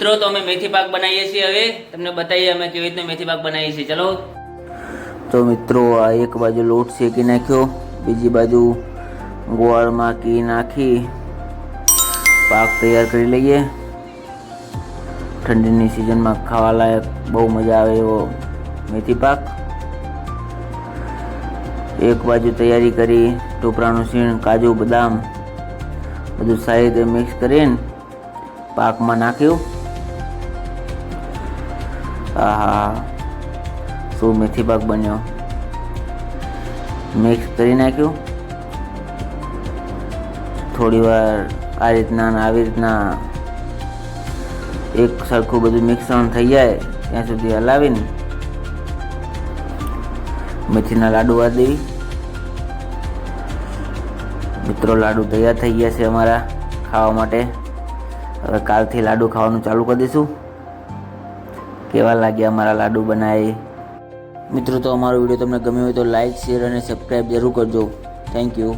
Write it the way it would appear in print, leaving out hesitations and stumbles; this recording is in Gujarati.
મિત્રો તો અમે મેથી પાક બનાવીએ છીએ। હવે તમને બતાવીએ અમે કેવી રીતના મેથી પાક બનાવીએ છીએ। ચલો તો મિત્રો આ એક બાજુ લોટ શેકી નાખ્યો, બીજી બાજુ ગોળમાં ઘી નાખી પાક તૈયાર કરી લઈએ। ઠંડીની સિઝનમાં ખાવા લાયક બહુ મજા આવે એવો મેથી પાક। એક બાજુ તૈયારી કરી, ટોપરાનું સીણ, કાજુ, બદામ બધું સારી રીતે મિક્સ કરીને પાકમાં નાખ્યું। આહા, શું મેથી પાક બન્યો! મિક્સ કરી નાખ્યું। થોડી વાર આ રીતના આવી રીતના એક સરખું બધું મિશ્રણ થઈ જાય ત્યાં સુધી હલાવીને મેથીના લાડુ વાળી દેવી। મિત્રો લાડુ તૈયાર થઈ ગયા છે અમારા ખાવા માટે। હવે કાલથી લાડુ ખાવાનું ચાલુ કરી દઈશું। કેવા લાગ્યા અમારા લાડુ બનાવી? મિત્રો તો અમારો વિડીયો તમને ગમ્યો હોય તો લાઈક, શેર અને સબસ્ક્રાઈબ જરૂર કરજો। Thank you.